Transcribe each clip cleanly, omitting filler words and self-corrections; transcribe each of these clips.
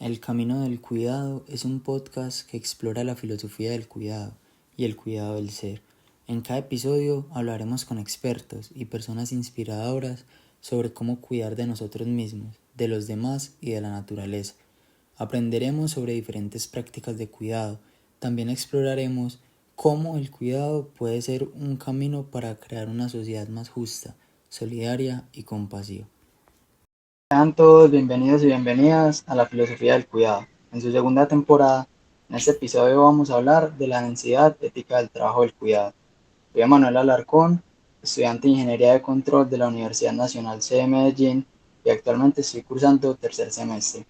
El Camino del Cuidado es un podcast que explora la filosofía del cuidado y el cuidado del ser. En cada episodio hablaremos con expertos y personas inspiradoras sobre cómo cuidar de nosotros mismos, de los demás y de la naturaleza. Aprenderemos sobre diferentes prácticas de cuidado. También exploraremos cómo el cuidado puede ser un camino para crear una sociedad más justa, solidaria y compasiva. Sean todos bienvenidos y bienvenidas a la filosofía del cuidado. En su segunda temporada, en este episodio vamos a hablar de la densidad ética del trabajo del cuidado. Soy Manuel Alarcón, estudiante de Ingeniería de Control de la Universidad Nacional C de Medellín y actualmente estoy cursando tercer semestre.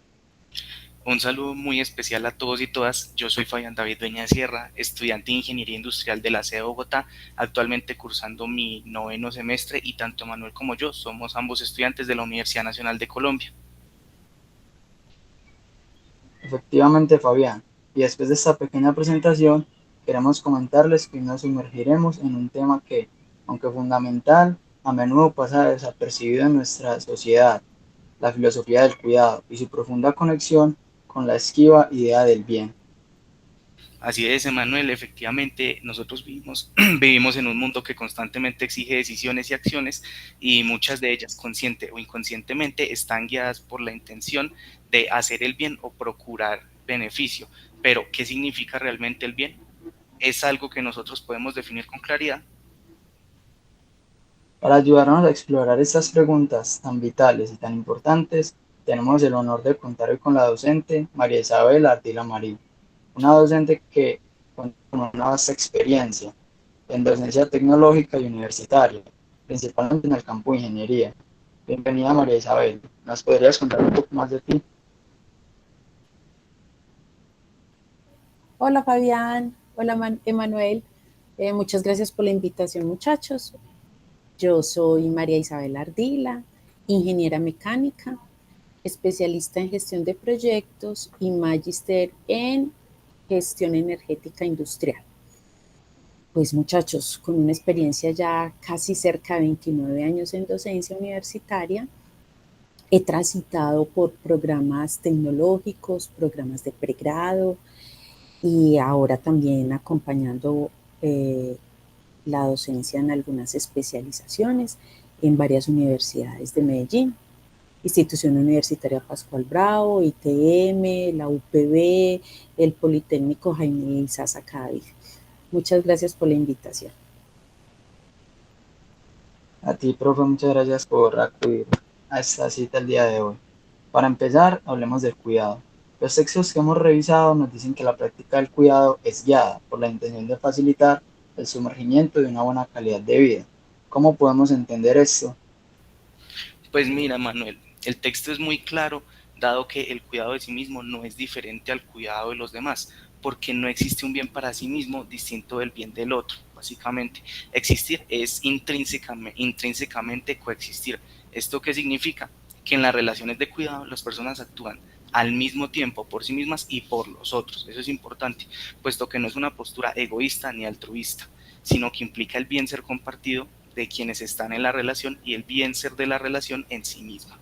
Un saludo muy especial a todos y todas. Yo soy Fabián David Dueña de Sierra, estudiante de Ingeniería Industrial de la C de Bogotá, actualmente cursando mi noveno semestre y tanto Manuel como yo somos ambos estudiantes de la Universidad Nacional de Colombia. Efectivamente, Fabián, y después de esta pequeña presentación, queremos comentarles que nos sumergiremos en un tema que, aunque fundamental, a menudo pasa desapercibido en nuestra sociedad: la filosofía del cuidado y su profunda conexión con la esquiva idea del bien. Así es, Emanuel, efectivamente nosotros vivimos en un mundo que constantemente exige decisiones y acciones y muchas de ellas, consciente o inconscientemente, están guiadas por la intención de hacer el bien o procurar beneficio. Pero, ¿qué significa realmente el bien? ¿Es algo que nosotros podemos definir con claridad? Para ayudarnos a explorar estas preguntas tan vitales y tan importantes, tenemos el honor de contar hoy con la docente María Isabel Ardila Marí, una docente que cuenta con una vasta experiencia en docencia tecnológica y universitaria, principalmente en el campo de ingeniería. Bienvenida, María Isabel. ¿Nos podrías contar un poco más de ti? Hola Fabián, hola Emanuel, muchas gracias por la invitación muchachos. Yo soy María Isabel Ardila, ingeniera mecánica, especialista en gestión de proyectos y magíster en gestión energética industrial. Pues muchachos, con una experiencia ya casi cerca de 29 años en docencia universitaria, he transitado por programas tecnológicos, programas de pregrado, y ahora también acompañando la docencia en algunas especializaciones en varias universidades de Medellín, Institución Universitaria Pascual Bravo, ITM, la UPB, el Politécnico Jaime Isaza Cádiz. Muchas gracias por la invitación. A ti, profe, muchas gracias por acudir a esta cita el día de hoy. Para empezar, hablemos del cuidado. Los textos que hemos revisado nos dicen que la práctica del cuidado es guiada por la intención de facilitar el sumergimiento de una buena calidad de vida. ¿Cómo podemos entender esto? Pues mira, Manuel, el texto es muy claro, dado que el cuidado de sí mismo no es diferente al cuidado de los demás, porque no existe un bien para sí mismo distinto del bien del otro. Básicamente, existir es intrínsecamente coexistir. ¿Esto qué significa? Que en las relaciones de cuidado las personas actúan al mismo tiempo por sí mismas y por los otros. Eso es importante, puesto que no es una postura egoísta ni altruista, sino que implica el bien ser compartido de quienes están en la relación y el bien ser de la relación en sí misma.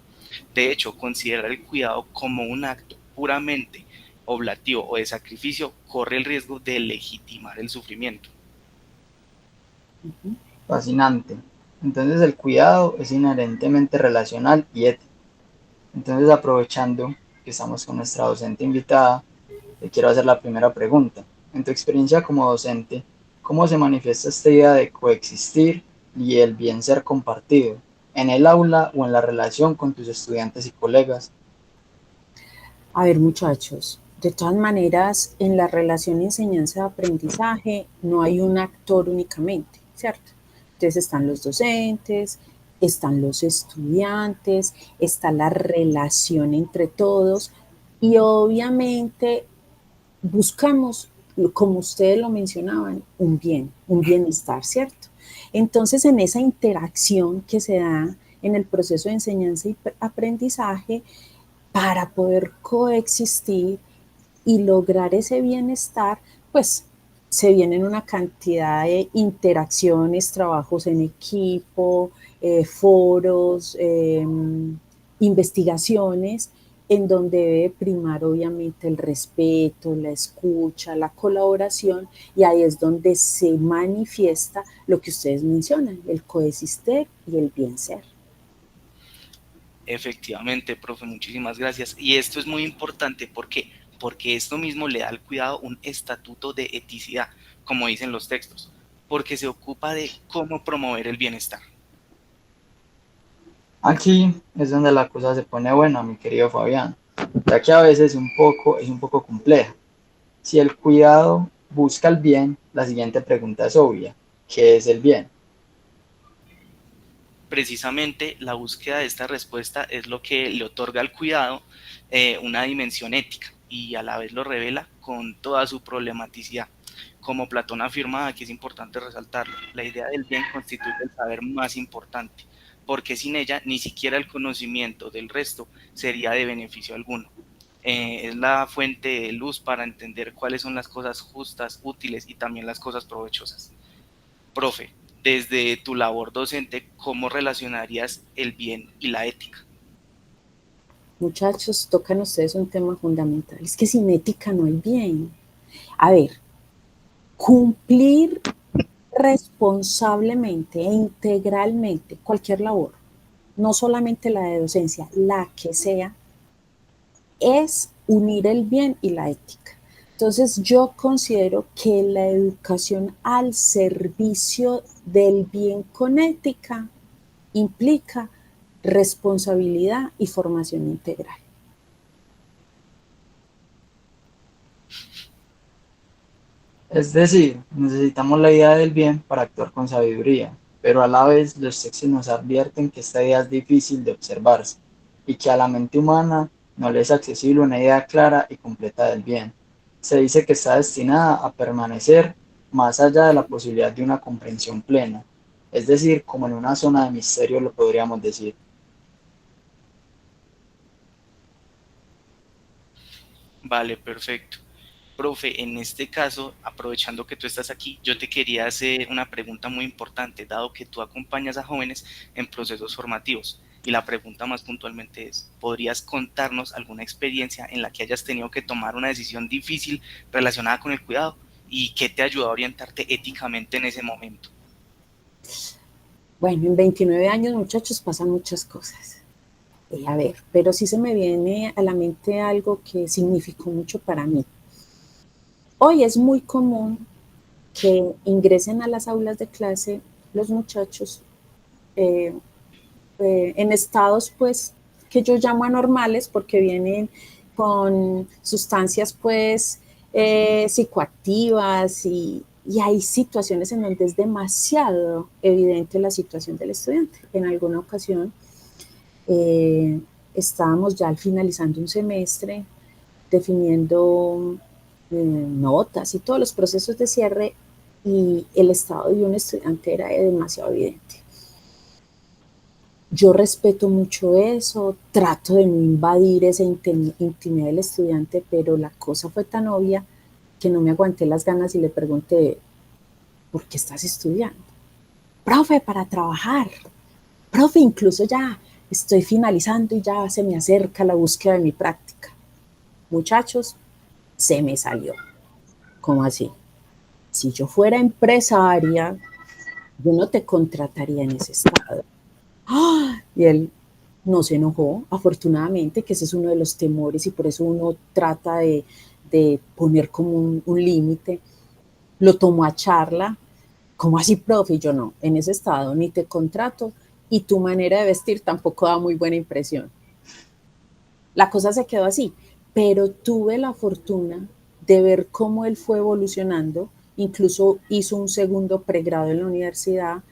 De hecho, considerar el cuidado como un acto puramente oblativo o de sacrificio corre el riesgo de legitimar el sufrimiento. Fascinante. Entonces el cuidado es inherentemente relacional y ético. Entonces, aprovechando que estamos con nuestra docente invitada, te quiero hacer la primera pregunta. En tu experiencia como docente, ¿cómo se manifiesta esta idea de coexistir y el bien ser compartido en el aula o en la relación con tus estudiantes y colegas? A ver muchachos, de todas maneras, en la relación enseñanza-aprendizaje no hay un actor únicamente, ¿cierto? Entonces están los docentes, están los estudiantes, está la relación entre todos y obviamente buscamos, como ustedes lo mencionaban, un bienestar, ¿cierto? Entonces, en esa interacción que se da en el proceso de enseñanza y aprendizaje, para poder coexistir y lograr ese bienestar, pues se vienen una cantidad de interacciones, trabajos en equipo, foros, investigaciones, en donde debe primar obviamente el respeto, la escucha, la colaboración, y ahí es donde se manifiesta lo que ustedes mencionan, el coexister y el bien ser. Efectivamente, profe, muchísimas gracias. Y esto es muy importante porque esto mismo le da al cuidado un estatuto de eticidad, como dicen los textos, porque se ocupa de cómo promover el bienestar. Aquí es donde la cosa se pone buena, mi querido Fabián, ya que a veces es un poco compleja. Si el cuidado busca el bien, la siguiente pregunta es obvia: ¿qué es el bien? Precisamente la búsqueda de esta respuesta es lo que le otorga al cuidado una dimensión ética y a la vez lo revela con toda su problematicidad. Como Platón afirmaba, que es importante resaltarlo, la idea del bien constituye el saber más importante, porque sin ella ni siquiera el conocimiento del resto sería de beneficio alguno. Es la fuente de luz para entender cuáles son las cosas justas, útiles y también las cosas provechosas. Profe, desde tu labor docente, ¿cómo relacionarías el bien y la ética? Muchachos, tocan ustedes un tema fundamental. Es que sin ética no hay bien. A ver, cumplir responsablemente e integralmente cualquier labor, no solamente la de docencia, la que sea, es unir el bien y la ética. Entonces yo considero que la educación al servicio del bien con ética implica responsabilidad y formación integral. Es decir, necesitamos la idea del bien para actuar con sabiduría, pero a la vez los textos nos advierten que esta idea es difícil de observarse y que a la mente humana no le es accesible una idea clara y completa del bien. Se dice que está destinada a permanecer más allá de la posibilidad de una comprensión plena, es decir, como en una zona de misterio lo podríamos decir. Vale, perfecto. Profe, en este caso, aprovechando que tú estás aquí, yo te quería hacer una pregunta muy importante, dado que tú acompañas a jóvenes en procesos formativos. Y la pregunta más puntualmente es, ¿podrías contarnos alguna experiencia en la que hayas tenido que tomar una decisión difícil relacionada con el cuidado y qué te ayudó a orientarte éticamente en ese momento? Bueno, en 29 años, muchachos, pasan muchas cosas. A ver, pero sí se me viene a la mente algo que significó mucho para mí. Hoy es muy común que ingresen a las aulas de clase los muchachos eh, en estados pues que yo llamo anormales porque vienen con sustancias pues psicoactivas y hay situaciones en donde es demasiado evidente la situación del estudiante. En alguna ocasión eh, estábamos ya finalizando un semestre, definiendo notas y todos los procesos de cierre y el estado de un estudiante era demasiado evidente. Yo respeto mucho eso, trato de no invadir esa intimidad del estudiante, pero la cosa fue tan obvia que no me aguanté las ganas y le pregunté, ¿por qué estás estudiando? Profe, para trabajar. Profe, incluso ya estoy finalizando y ya se me acerca la búsqueda de mi práctica. Muchachos, se me salió. ¿Cómo así? Si yo fuera empresaria, yo no te contrataría en ese estado. ¡Ah! Y él no se enojó, afortunadamente, que ese es uno de los temores y por eso uno trata de poner como un límite. Lo tomó a charla, ¿cómo así, profe? Y yo no, en ese estado ni te contrato y tu manera de vestir tampoco da muy buena impresión. La cosa se quedó así, pero tuve la fortuna de ver cómo él fue evolucionando, incluso hizo un segundo pregrado en la universidad,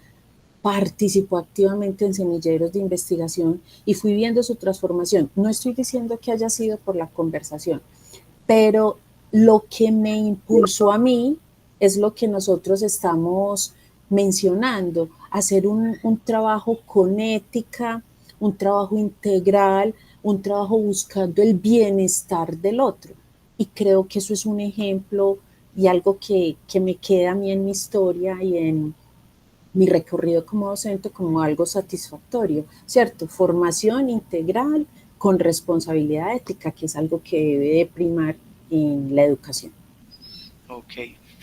participó activamente en semilleros de investigación y fui viendo su transformación. No estoy diciendo que haya sido por la conversación, pero lo que me impulsó a mí es lo que nosotros estamos mencionando, hacer un trabajo con ética, un trabajo integral, un trabajo buscando el bienestar del otro. Y creo que eso es un ejemplo y algo que me queda a mí en mi historia y en mi recorrido como docente como algo satisfactorio, ¿cierto? Formación integral con responsabilidad ética, que es algo que debe de primar en la educación. Ok,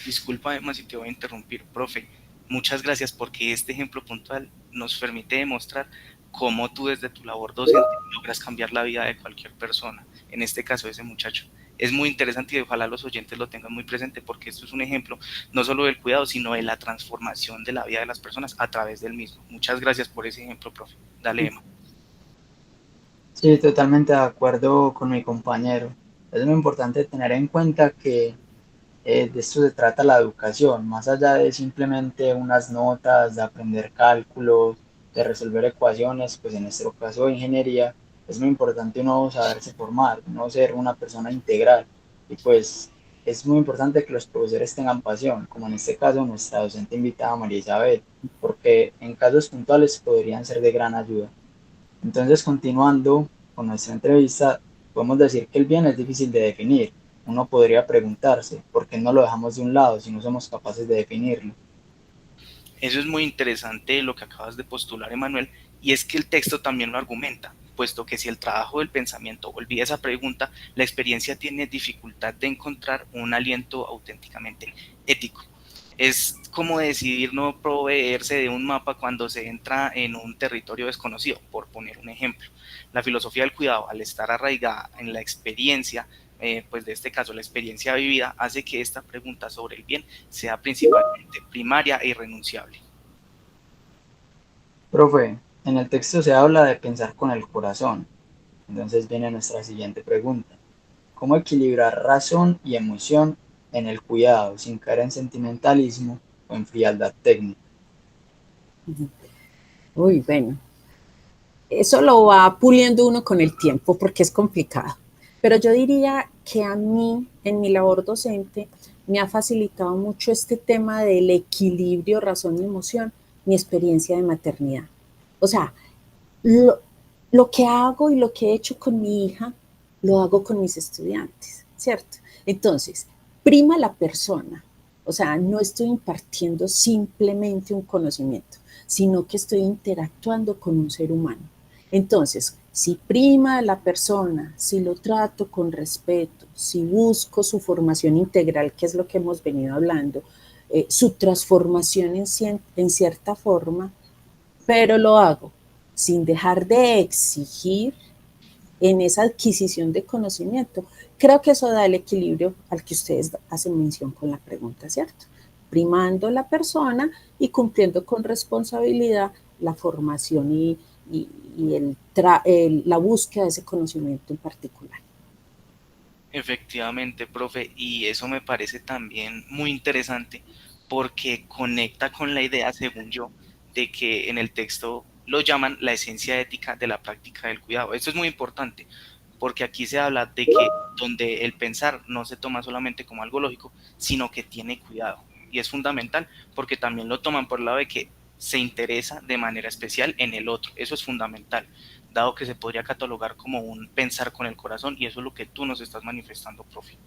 disculpa además si te voy a interrumpir, profe. Muchas gracias porque este ejemplo puntual nos permite demostrar cómo tú desde tu labor docente logras cambiar la vida de cualquier persona, en este caso ese muchacho. Es muy interesante y ojalá los oyentes lo tengan muy presente porque esto es un ejemplo no solo del cuidado, sino de la transformación de la vida de las personas a través del mismo. Muchas gracias por ese ejemplo, profe. Dale, Emma. Sí, totalmente de acuerdo con mi compañero. Es muy importante tener en cuenta que de esto se trata la educación, más allá de simplemente unas notas, de aprender cálculos, de resolver ecuaciones, pues en nuestro caso de ingeniería, es muy importante uno saberse formar, no ser una persona integral. Y pues es muy importante que los profesores tengan pasión, como en este caso nuestra docente invitada María Isabel, porque en casos puntuales podrían ser de gran ayuda. Entonces, continuando con nuestra entrevista, podemos decir que el bien es difícil de definir. Uno podría preguntarse, ¿por qué no lo dejamos de un lado si no somos capaces de definirlo? Eso es muy interesante lo que acabas de postular, Emanuel, y es que el texto también lo argumenta, puesto que si el trabajo del pensamiento olvida esa pregunta, la experiencia tiene dificultad de encontrar un aliento auténticamente ético. Es como decidir no proveerse de un mapa cuando se entra en un territorio desconocido, por poner un ejemplo. La filosofía del cuidado, al estar arraigada en la experiencia, pues de este caso la experiencia vivida, hace que esta pregunta sobre el bien sea principalmente primaria e irrenunciable. Profe, en el texto se habla de pensar con el corazón. Entonces viene nuestra siguiente pregunta. ¿Cómo equilibrar razón y emoción en el cuidado sin caer en sentimentalismo o en frialdad técnica? Uy, bueno, eso lo va puliendo uno con el tiempo porque es complicado. Pero yo diría que a mí, en mi labor docente, me ha facilitado mucho este tema del equilibrio razón y emoción, mi experiencia de maternidad. O sea, lo que hago y lo que he hecho con mi hija, lo hago con mis estudiantes, ¿cierto? Entonces, prima la persona. O sea, no estoy impartiendo simplemente un conocimiento, sino que estoy interactuando con un ser humano. Entonces, si prima la persona, si lo trato con respeto, si busco su formación integral, que es lo que hemos venido hablando, su transformación en cierta forma, pero lo hago sin dejar de exigir en esa adquisición de conocimiento. Creo que eso da el equilibrio al que ustedes hacen mención con la pregunta, ¿cierto? Primando la persona y cumpliendo con responsabilidad la formación y la búsqueda de ese conocimiento en particular. Efectivamente, profe, y eso me parece también muy interesante porque conecta con la idea, según yo, de que en el texto lo llaman la esencia ética de la práctica del cuidado. Esto es muy importante porque aquí se habla de que donde el pensar no se toma solamente como algo lógico, sino que tiene cuidado. Y es fundamental porque también lo toman por el lado de que se interesa de manera especial en el otro. Eso es fundamental, dado que se podría catalogar como un pensar con el corazón, y eso es lo que tú nos estás manifestando, profe.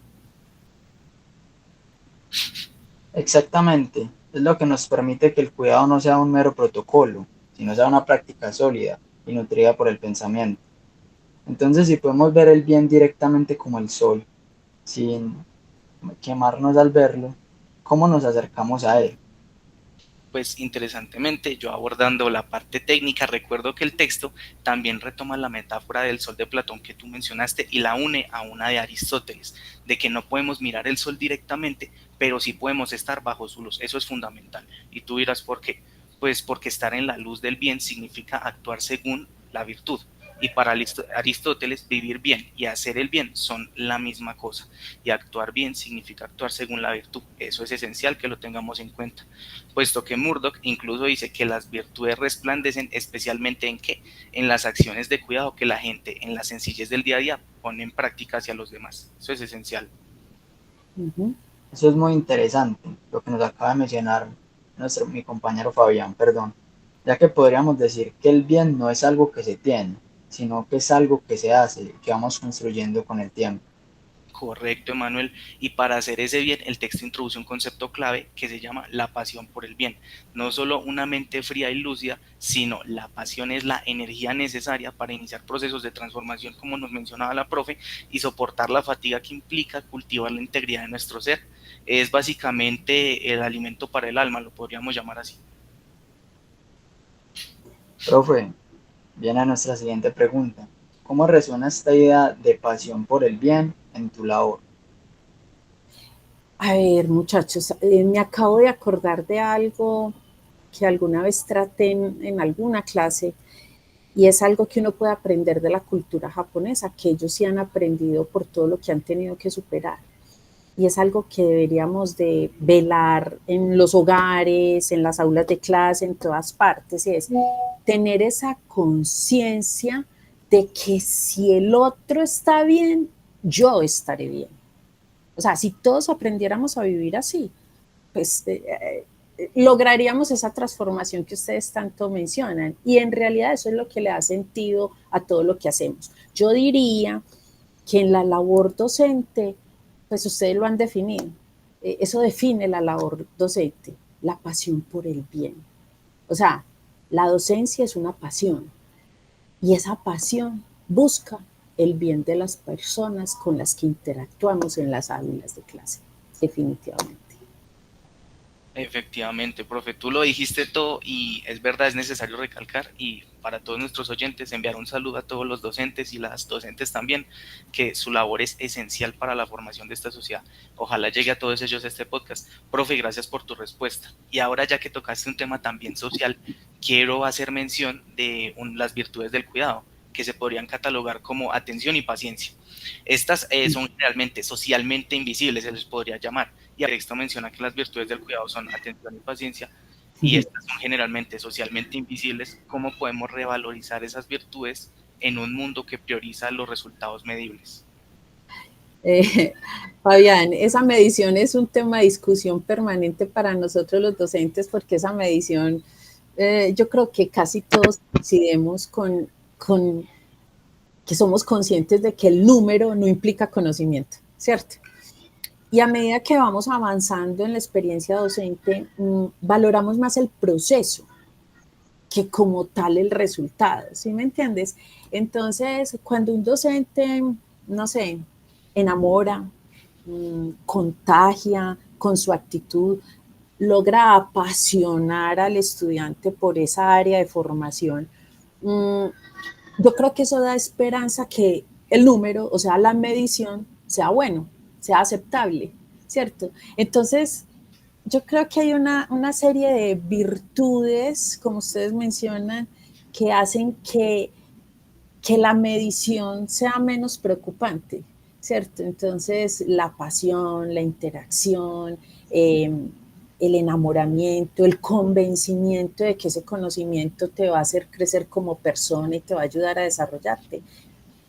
Exactamente, es lo que nos permite que el cuidado no sea un mero protocolo, sino sea una práctica sólida y nutrida por el pensamiento. Entonces, si podemos ver el bien directamente como el sol, sin quemarnos al verlo, ¿cómo nos acercamos a él? Pues interesantemente, yo abordando la parte técnica, recuerdo que el texto también retoma la metáfora del sol de Platón que tú mencionaste y la une a una de Aristóteles, de que no podemos mirar el sol directamente, pero sí podemos estar bajo su luz. Eso es fundamental. Y tú dirás, ¿por qué? Pues porque estar en la luz del bien significa actuar según la virtud. Y para Aristóteles, vivir bien y hacer el bien son la misma cosa. Y actuar bien significa actuar según la virtud. Eso es esencial que lo tengamos en cuenta, puesto que Murdoch incluso dice que las virtudes resplandecen especialmente en qué, en las acciones de cuidado que la gente en la sencillez del día a día pone en práctica hacia los demás. Eso es esencial. Eso es muy interesante, lo que nos acaba de mencionar mi compañero Fabián, perdón, ya que podríamos decir que el bien no es algo que se tiene, sino que es algo que se hace y que vamos construyendo con el tiempo. Correcto, Emanuel. Y para hacer ese bien, el texto introduce un concepto clave que se llama la pasión por el bien. No solo una mente fría y lúcida, sino la pasión es la energía necesaria para iniciar procesos de transformación, como nos mencionaba la profe, y soportar la fatiga que implica cultivar la integridad de nuestro ser. Es básicamente el alimento para el alma, lo podríamos llamar así. Profe, viene nuestra siguiente pregunta. ¿Cómo resuena esta idea de pasión por el bien en tu labor? A ver, muchachos, me acabo de acordar de algo que alguna vez traté en alguna clase, y es algo que uno puede aprender de la cultura japonesa, que ellos sí han aprendido por todo lo que han tenido que superar. Y es algo que deberíamos de velar en los hogares, en las aulas de clase, en todas partes, y es tener esa conciencia de que si el otro está bien, yo estaré bien. O sea, si todos aprendiéramos a vivir así, pues lograríamos esa transformación que ustedes tanto mencionan. Y en realidad eso es lo que le da sentido a todo lo que hacemos. Yo diría que en la labor docente, pues ustedes lo han definido. Eso define la labor docente, la pasión por el bien. O sea, la docencia es una pasión y esa pasión busca el bien de las personas con las que interactuamos en las aulas de clase, definitivamente. Efectivamente, profe, tú lo dijiste todo y es verdad, es necesario recalcar y para todos nuestros oyentes enviar un saludo a todos los docentes y las docentes también, que su labor es esencial para la formación de esta sociedad. Ojalá llegue a todos ellos este podcast. Profe, gracias por tu respuesta. Y ahora ya que tocaste un tema también social, quiero hacer mención de las virtudes del cuidado, que se podrían catalogar como atención y paciencia. Estas son realmente socialmente invisibles, se les podría llamar, y el texto menciona que las virtudes del cuidado son atención y paciencia, y estas son generalmente socialmente invisibles. ¿Cómo podemos revalorizar esas virtudes en un mundo que prioriza los resultados medibles? Fabián, esa medición es un tema de discusión permanente para nosotros los docentes, porque esa medición, yo creo que casi todos coincidimos con que somos conscientes de que el número no implica conocimiento, ¿cierto? Y a medida que vamos avanzando en la experiencia docente, valoramos más el proceso que como tal el resultado, ¿sí me entiendes? Entonces, cuando un docente, no sé, enamora, contagia con su actitud, logra apasionar al estudiante por esa área de formación, yo creo que eso da esperanza que el número, o sea, la medición, sea bueno, sea aceptable, ¿cierto? Entonces, yo creo que hay una serie de virtudes, como ustedes mencionan, que hacen que la medición sea menos preocupante, ¿cierto? Entonces, la pasión, la interacción, el enamoramiento, el convencimiento de que ese conocimiento te va a hacer crecer como persona y te va a ayudar a desarrollarte.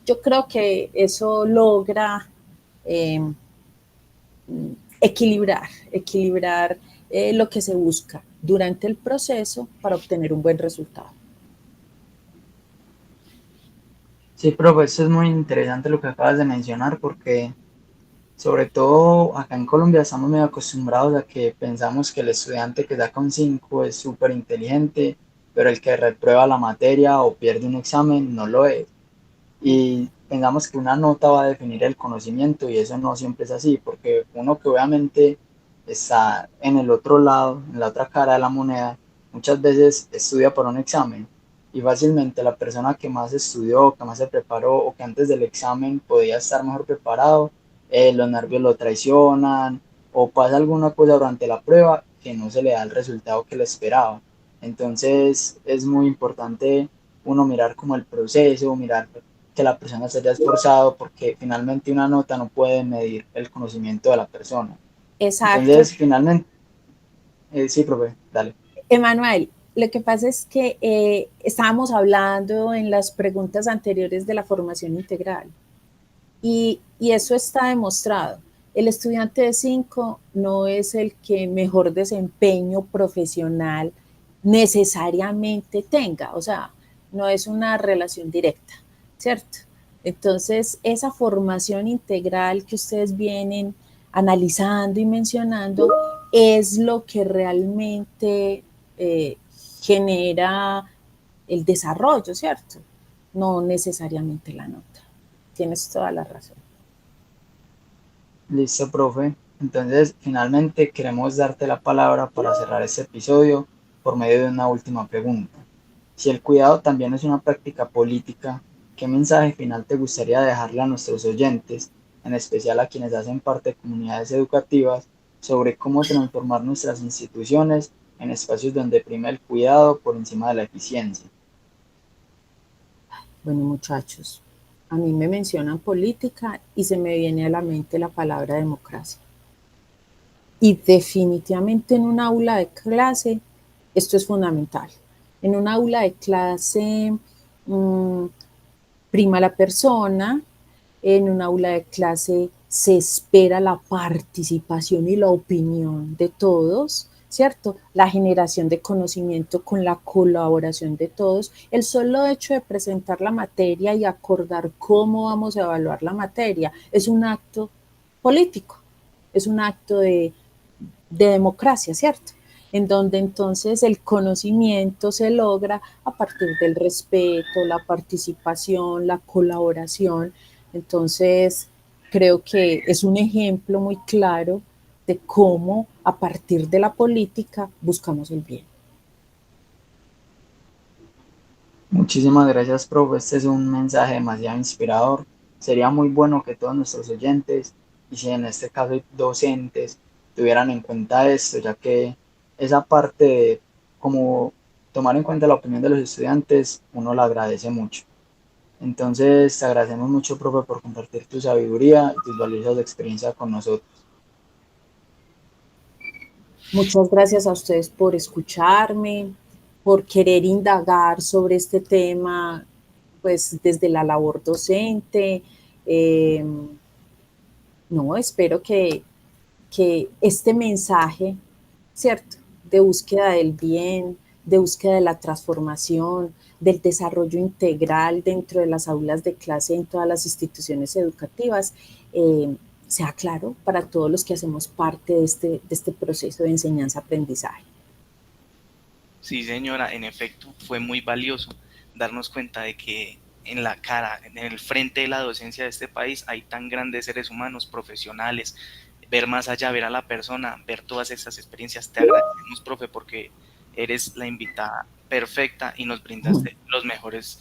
Yo creo que eso logra equilibrar lo que se busca durante el proceso para obtener un buen resultado. Sí, profe, eso es muy interesante lo que acabas de mencionar porque sobre todo acá en Colombia estamos muy acostumbrados a que pensamos que el estudiante que saca un 5 es súper inteligente, pero el que reprueba la materia o pierde un examen no lo es. Y pensamos que una nota va a definir el conocimiento y eso no siempre es así, porque uno que obviamente está en el otro lado, en la otra cara de la moneda, muchas veces estudia por un examen y fácilmente la persona que más estudió, que más se preparó o que antes del examen podía estar mejor preparado, los nervios lo traicionan o pasa alguna cosa durante la prueba que no se le da el resultado que le esperaba. Entonces es muy importante uno mirar como el proceso, mirar que la persona se haya esforzado, porque finalmente una nota no puede medir el conocimiento de la persona. Exacto. Entonces, finalmente, sí, profe, dale. Emanuel, lo que pasa es que estábamos hablando en las preguntas anteriores de la formación integral y eso está demostrado. El estudiante de 5 no es el que mejor desempeño profesional necesariamente tenga, o sea, no es una relación directa, ¿cierto? Entonces, esa formación integral que ustedes vienen analizando y mencionando es lo que realmente genera el desarrollo, ¿cierto? No necesariamente la nota. Tienes toda la razón. Listo, profe. Entonces, finalmente queremos darte la palabra para cerrar este episodio por medio de una última pregunta. Si el cuidado también es una práctica política, ¿qué mensaje final te gustaría dejarle a nuestros oyentes, en especial a quienes hacen parte de comunidades educativas, sobre cómo transformar nuestras instituciones en espacios donde prime el cuidado por encima de la eficiencia? Bueno, muchachos, a mí me mencionan política y se me viene a la mente la palabra democracia. Y definitivamente en un aula de clase esto es fundamental. En un aula de clase prima la persona, en un aula de clase se espera la participación y la opinión de todos, ¿cierto? La generación de conocimiento con la colaboración de todos. El solo hecho de presentar la materia y acordar cómo vamos a evaluar la materia es un acto político, es un acto de democracia, ¿cierto? En donde entonces el conocimiento se logra a partir del respeto, la participación, la colaboración. Entonces, creo que es un ejemplo muy claro de cómo a partir de la política buscamos el bien. Muchísimas gracias, profe. Este es un mensaje demasiado inspirador. Sería muy bueno que todos nuestros oyentes, y si en este caso docentes, tuvieran en cuenta esto, ya que esa parte de como tomar en cuenta la opinión de los estudiantes, uno la agradece mucho. Entonces, te agradecemos mucho, profe, por compartir tu sabiduría y tus valiosas experiencias con nosotros. Muchas gracias a ustedes por escucharme, por querer indagar sobre este tema, pues desde la labor docente. No, espero que este mensaje, ¿cierto? De búsqueda del bien, de búsqueda de la transformación, del desarrollo integral dentro de las aulas de clase en todas las instituciones educativas, sea claro para todos los que hacemos parte de este proceso de enseñanza-aprendizaje. Sí, señora, en efecto, fue muy valioso darnos cuenta de que en la cara, en el frente de la docencia de este país hay tan grandes seres humanos, profesionales, ver más allá, ver a la persona, ver todas esas experiencias. Te agradecemos, profe, porque eres la invitada perfecta y nos brindaste los mejores,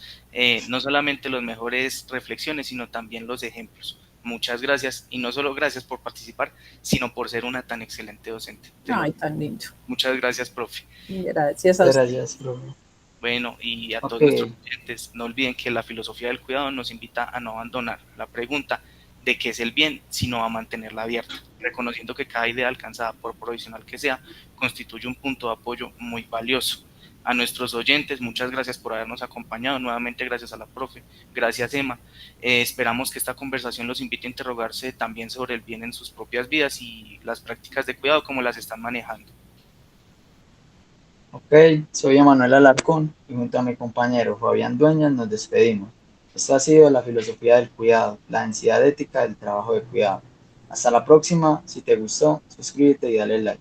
no solamente los mejores reflexiones, sino también los ejemplos. Muchas gracias y no solo gracias por participar, sino por ser una tan excelente docente. Ay, tan lindo. Muchas gracias, profe. Gracias a usted. Gracias, profe. Bueno, y a todos Ok, nuestros clientes, no olviden que la filosofía del cuidado nos invita a no abandonar la pregunta de qué es el bien, sino a mantenerla abierta, reconociendo que cada idea alcanzada, por provisional que sea, constituye un punto de apoyo muy valioso. A nuestros oyentes, muchas gracias por habernos acompañado. Nuevamente, gracias a la profe, gracias Emma. Esperamos que esta conversación los invite a interrogarse también sobre el bien en sus propias vidas y las prácticas de cuidado, cómo las están manejando. ok, soy Emanuel Alarcón y junto a mi compañero Fabián Dueñas nos despedimos. Esto ha sido la filosofía del cuidado, la densidad ética del trabajo de cuidado. Hasta la próxima, si te gustó, suscríbete y dale like.